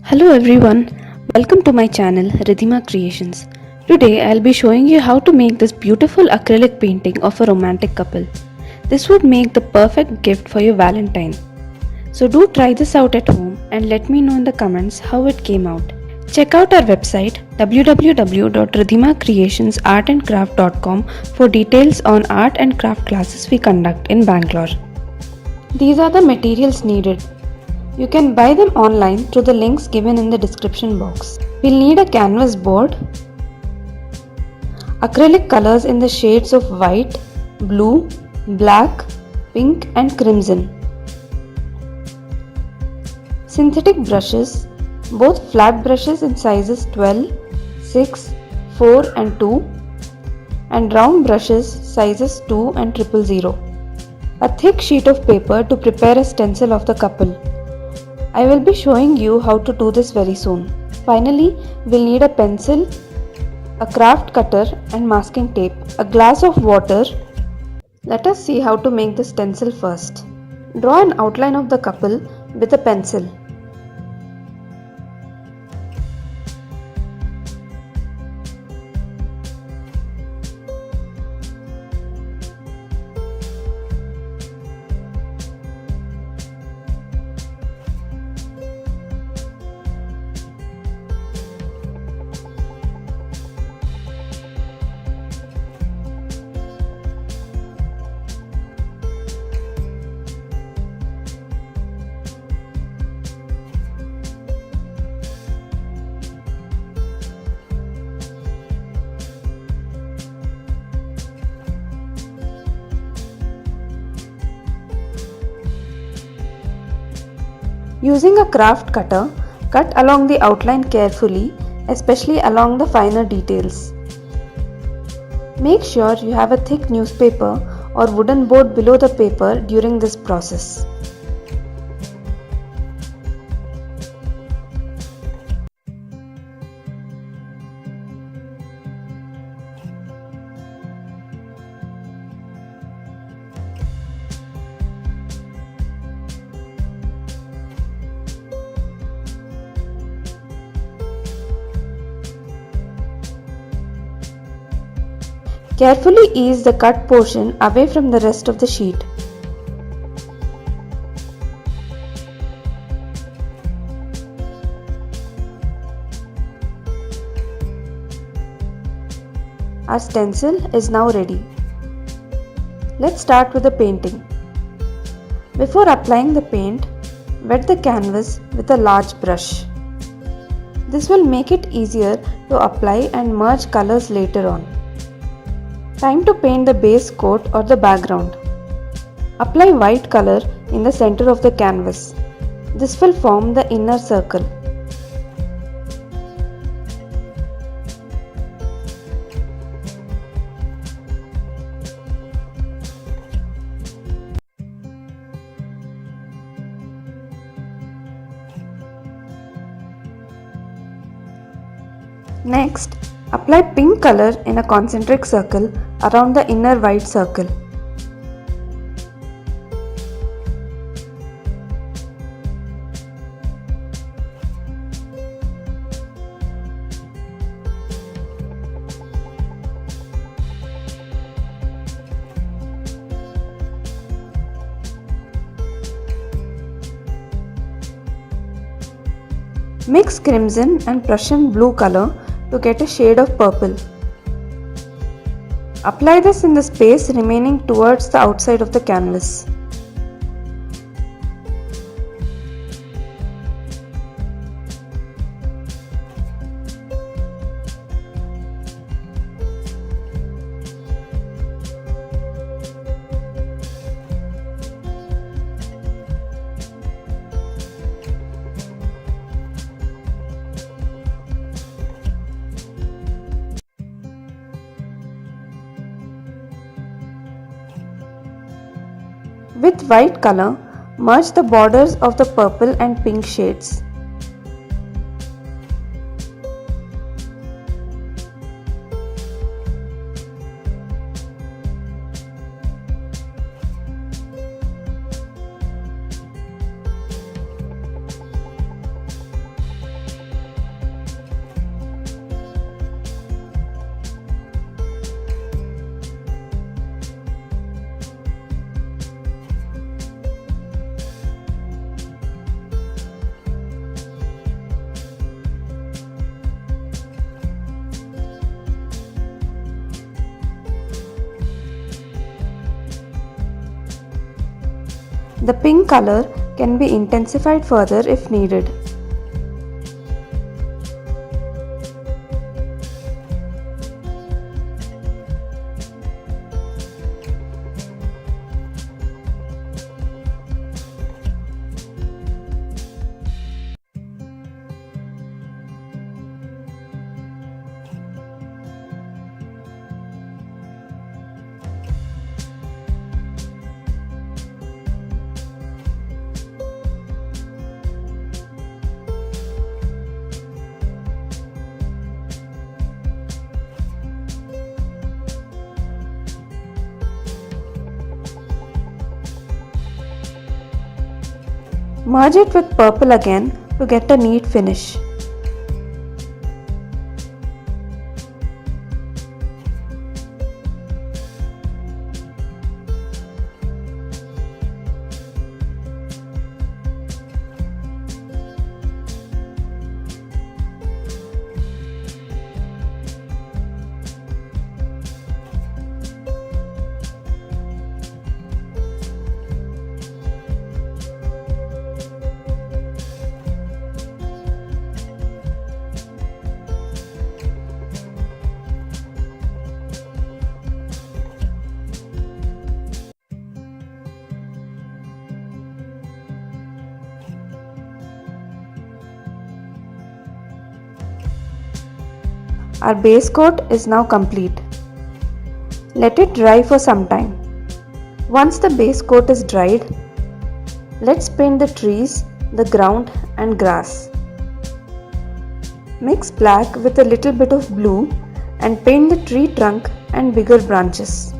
Hello everyone, welcome to my channel ridhimaacreations. Today I'll be showing you how to make this beautiful acrylic painting of a romantic couple. This would make the perfect gift for your Valentine. So do try this out at home and let me know in the comments how it came out. Check out our website www.ridhimaacreationsartandcraft.com for details on art and craft classes we conduct in Bangalore. These are the materials needed. You can buy them online through the links given in the description box. We'll need a canvas board, acrylic colors in the shades of white, blue, black, pink and crimson, synthetic brushes, both flat brushes in sizes 12, 6, 4 and 2 and round brushes sizes 2 and 000. A thick sheet of paper to prepare a stencil of the couple. I will be showing you how to do this very soon. Finally, we'll need a pencil, a craft cutter and masking tape, a glass of water. Let us see how to make the stencil first. Draw an outline of the couple with a pencil. Using a craft cutter, cut along the outline carefully, especially along the finer details. Make sure you have a thick newspaper or wooden board below the paper during this process. Carefully ease the cut portion away from the rest of the sheet. Our stencil is now ready. Let's start with the painting. Before applying the paint, wet the canvas with a large brush. This will make it easier to apply and merge colors later on. Time to paint the base coat or the background. Apply white color in the center of the canvas. This will form the inner circle. Next, apply pink color in a concentric circle around the inner white circle. Mix crimson and Prussian blue color to get a shade of purple. Apply this in the space remaining towards the outside of the canvas. With white color, merge the borders of the purple and pink shades. The pink color can be intensified further if needed. Merge it with purple again to get a neat finish. Our base coat is now complete. Let it dry for some time. Once the base coat is dried, let's paint the trees, the ground and grass. Mix black with a little bit of blue and paint the tree trunk and bigger branches.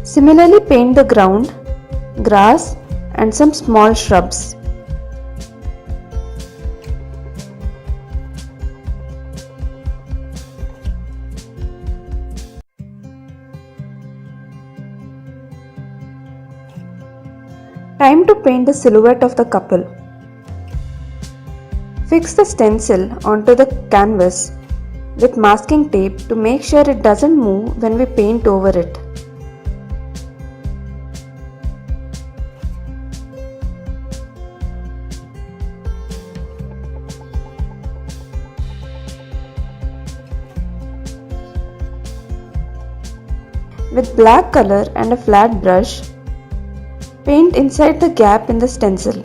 Similarly, paint the ground, grass and some small shrubs. Time to paint the silhouette of the couple. Fix the stencil onto the canvas with masking tape to make sure it doesn't move when we paint over it. With black color and a flat brush, paint inside the gap in the stencil.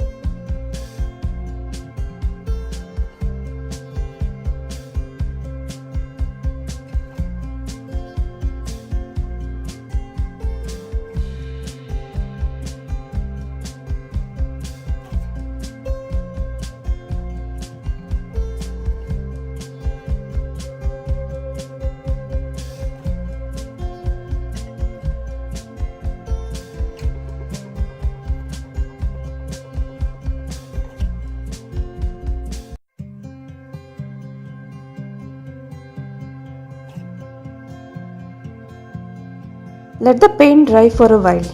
Let the paint dry for a while.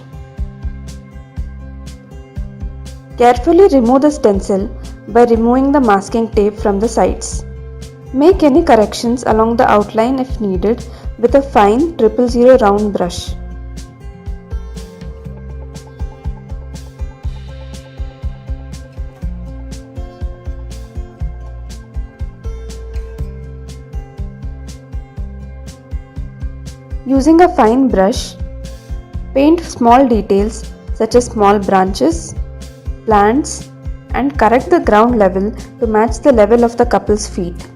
Carefully remove the stencil by removing the masking tape from the sides. Make any corrections along the outline if needed with a fine 000 round brush. Using a fine brush, paint small details such as small branches, plants, and correct the ground level to match the level of the couple's feet.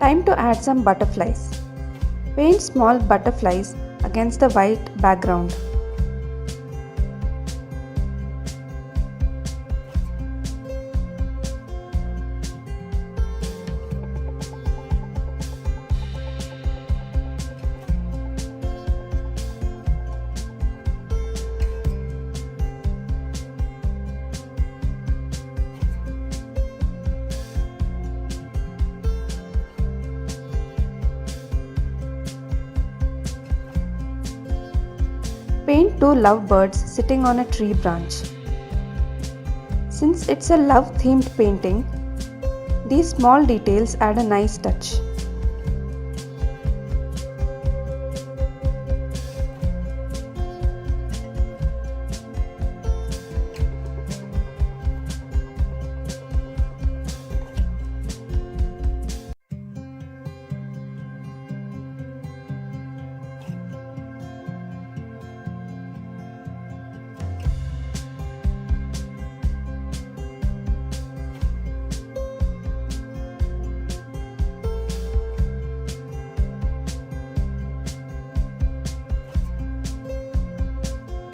Time to add some butterflies. Paint small butterflies against the white background. Paint two lovebirds sitting on a tree branch. Since it's a love themed painting, these small details add a nice touch.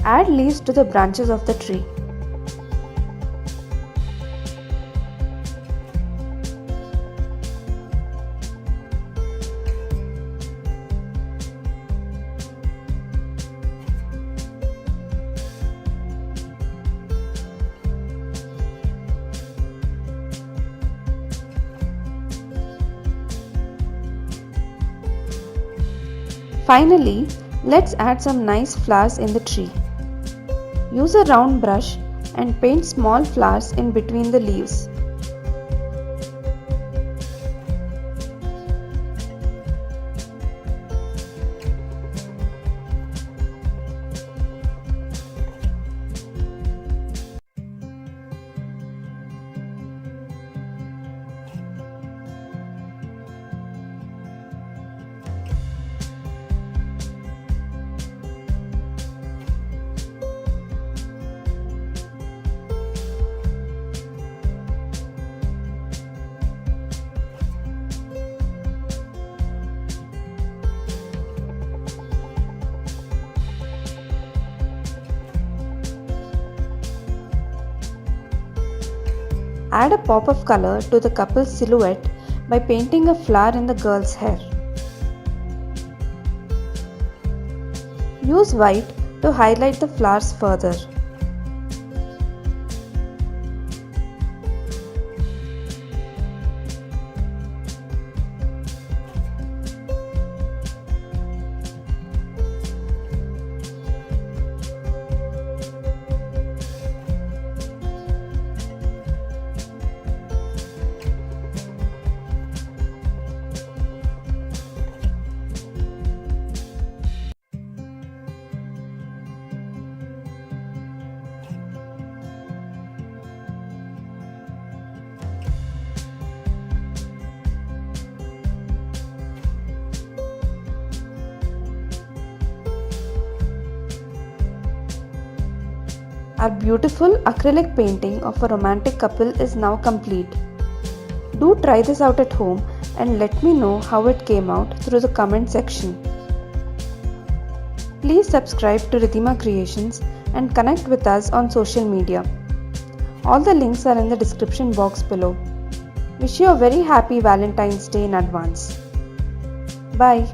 Add leaves to the branches of the tree. Finally, let's add some nice flowers in the tree. Use a round brush and paint small flowers in between the leaves. Add a pop of color to the couple's silhouette by painting a flower in the girl's hair. Use white to highlight the flowers further. Our beautiful acrylic painting of a romantic couple is now complete. Do try this out at home and let me know how it came out through the comment section. Please subscribe to Ridhima Creations and connect with us on social media. All the links are in the description box below. Wish you a very happy Valentine's Day in advance. Bye.